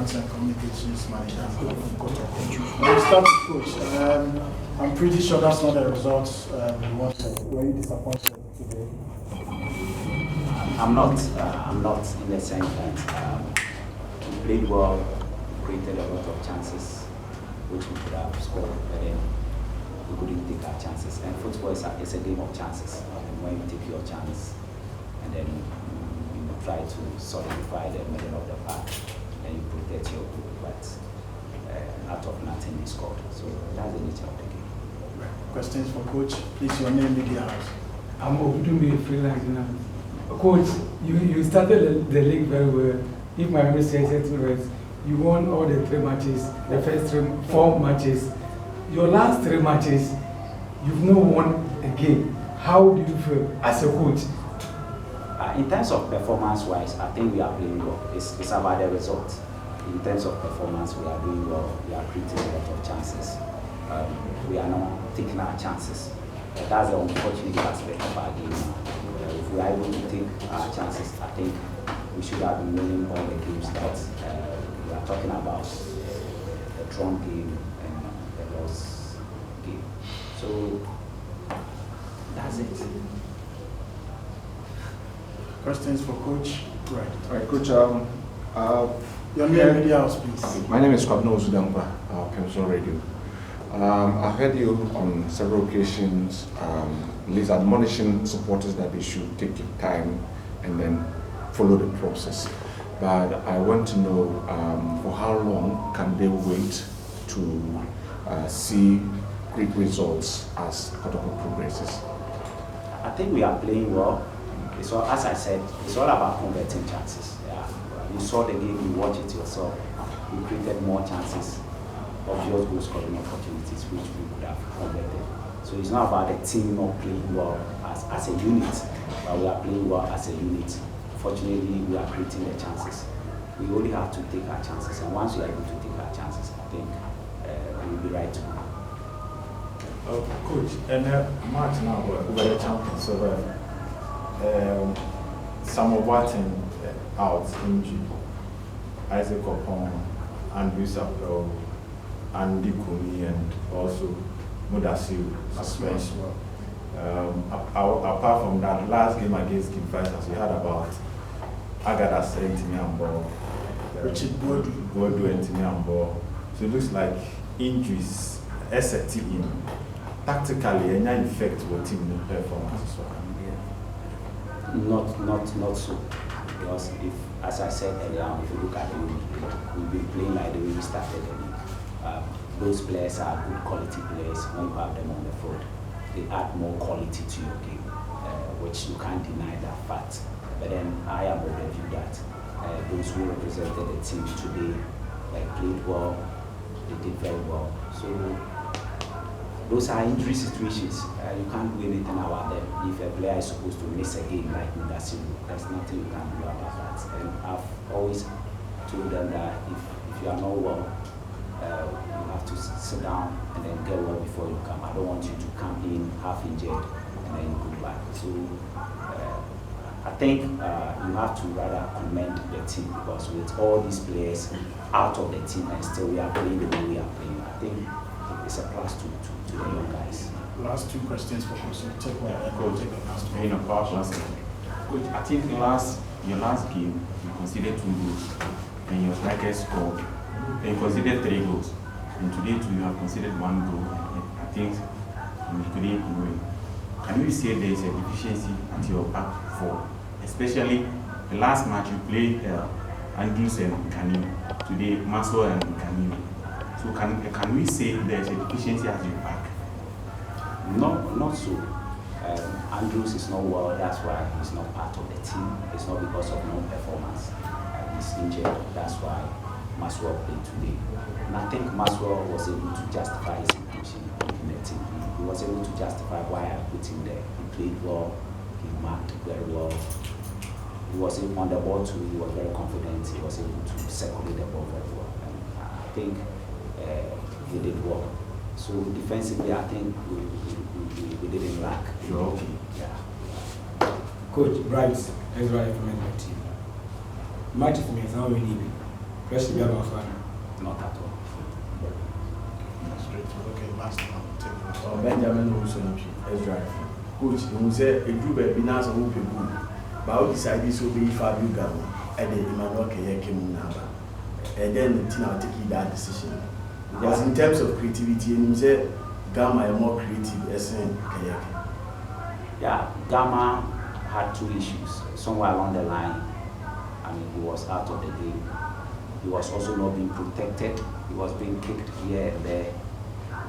Finance and Communications Manager of Kotoko. Let's start with Coach. I'm pretty sure that's not the results you wanted. Were you disappointed today? I'm not in the sense that we played well, we created a lot of chances, which we could have scored, but then we couldn't take our chances. And football is a game of chances. When you take your chance, and then you try to solidify the middle of the park, and you protect your goal, but out of nothing you scored. So that's the nature of the game. Questions for Coach? Please, your name, media house. I'm Obudumbi freelance now. Coach, you started the league very well. If my memory says it right, you won all the 3 matches, the first 4 matches. Your last 3 matches, you've not won a game. How do you feel as a coach? In terms of performance-wise, I think we are playing well. It's about the result. In terms of performance, we are doing well. We are creating a lot of chances. We are not taking our chances. That's the unfortunate aspect of our game. If we are able to take our chances, I think we should have been winning all the games that we are talking about. The drawn game and the loss game. So that's it. Questions for Coach? Right. All right, Coach. Your name, media house, please. My name is Kwabno Zudangba, Pemson Radio. I've heard you on several occasions, at least admonishing supporters that they should take time and then follow the process. But I want to know for how long can they wait to see great results as Kotoko progresses? I think we are playing well. As I said, it's all about converting chances. Yeah. You saw the game, you watched it yourself. We created more chances, obvious goal scoring opportunities, which we could have converted. So it's not about the team not playing well as a unit, but we are playing well as a unit. Fortunately, we are creating the chances. We only have to take our chances, and once we are able to take our chances, I think we will be right to go. Coach, and March now over the champions, so some of Watson out injury, Isaac Opon, Andrew Sapel, Andy Kumi, and also Mudasiu suspension. Apart from that, last game against Kim Fighters, we had about Agada Sentimiambo, Richard Bodu and Timiambo. So it looks like injuries, SFT in tactically, any effect will team performance as well. Not so. Because if, as I said earlier, if you look at the league, we've been playing like the way we started the league. Those players are good quality players. When you have them on the field, they add more quality to your game, which you can't deny that fact. But then I am of the view that those who represented the team today played well, they did very well. So those are injury situations. You can't do anything about them. If a player is supposed to miss a game like Mudasiu, there's nothing you can do about that. And I've always told them that if you are not well, you have to sit down and then get well before you come. I don't want you to come in half injured and then go back. So I think you have to rather commend the team, because with all these players out of the team and still we are playing the way we are playing, I think it's a plus to the young guys. Last 2 questions for Coach. Take one. Coach, Take the last one. in a power last game. Coach, I think your last game you considered 2 goals and your strikers scored. And you considered 3 goals. And today too you have considered 1 goal. I think you couldn't win. Can you say there is a deficiency at your back 4? Especially the last match you played Andrews and Kanu. Today Maxwell and Kanu. So can we say there is a deficiency at your back? No, not so. Andrews is not well, that's why he's not part of the team. It's not because of no performance. He's injured, that's why Maxwell played today. And I think Maxwell was able to justify his inclusion in the team. He was able to justify why I put him there. He played well, he marked very well. He was on the ball too, he was very confident. He was able to circulate the ball very well. And I think he did well. So defensively, I think we didn't lack. You're okay. Yeah. Coach, Bryce, Ezra from my team. Match for me is how we need it. Especially Ghana fan. Not at all. That's great. Okay, last one. Take it. Benjamin Wilson, Ezra. Coach, you say a group of Binas who people, but I decided to be Fabio Gamo and the Emmanuel Kayaki Naba. And then Tina taking that decision. Because in terms of creativity, you say Gamma is more creative as in Kayaki. Yeah, Gamma had two issues. Somewhere along the line, I mean, he was out of the game. He was also not being protected. He was being kicked here and there.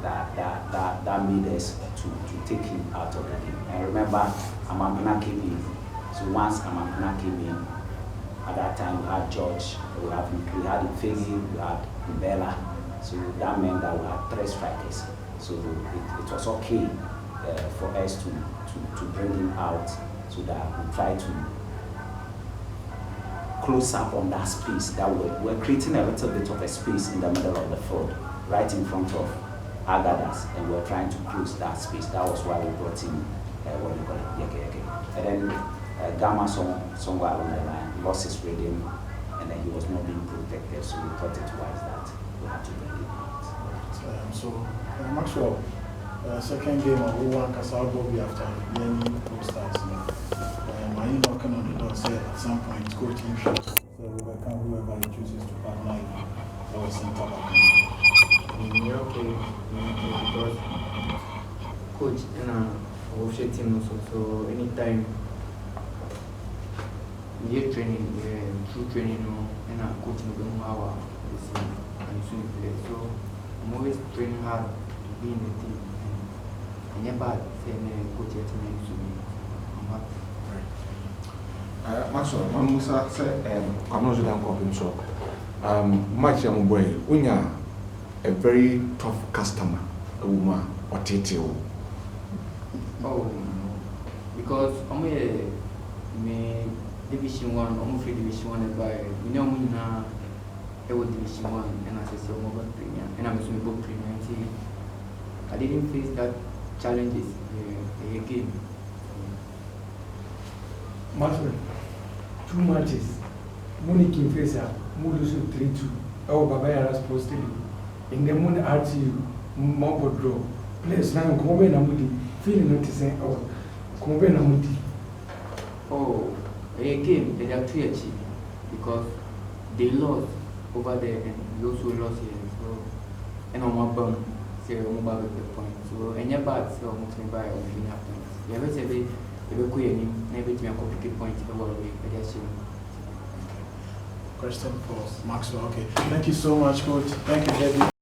That made us to take him out of the game. And remember, Amampina came in. So once Amampina came in, at that time we had George, we had Ifeanyi, we had Bella. So that meant that we had 3 strikers. So it was okay for us to bring him out so that we try to close up on that space that we're creating a little bit of a space in the middle of the field, right in front of Agadas, and we're trying to close that space. That was why we brought in what do you call it, Yeke. And then Gamma somewhere along the line lost his rhythm, and then he was not being protected, so we thought it wise that we had to bring him out. Maxwell, second game of Uwan Kasau Bobby after many posters. Are you knocking on the door? Say at some point, coach team shows. So we welcome whoever he chooses to partner or center back. Yeah, okay, because coach and I worship team also. So anytime we get training, through training, and I coach no how and soon play. So I'm always training hard to be in the team. And yeah, bad saying coach at me to me. I'm happy. Maxwell, Mamusa said, I'm not going to match young boy, when you're a very tough customer, a woman, or TTO. Oh, because I'm a Division 1, almost Division 1 by we know me now. I was Division 1 and I said so more Premier, and I'm assuming both Premier. I didn't face that challenges again. Maxwell, 2 matches. Munich in face, Mulusu 3-2. Oh, Baba supposed to be. In the moon at you, Mambo draw. Players now come in Amudi, feeling not to say, oh, come in Amudi. Oh, again, they are 2 achieved because they lost over there and we also lost here. So, and on my bum, say, I'm about the point. So, and your bad, so I'm going to buy or clean up points. You ever say, they were queer, never to me a complicated point in the world, I guess you. Question for Maxwell. Okay. Thank you so much, coach. Thank you, David.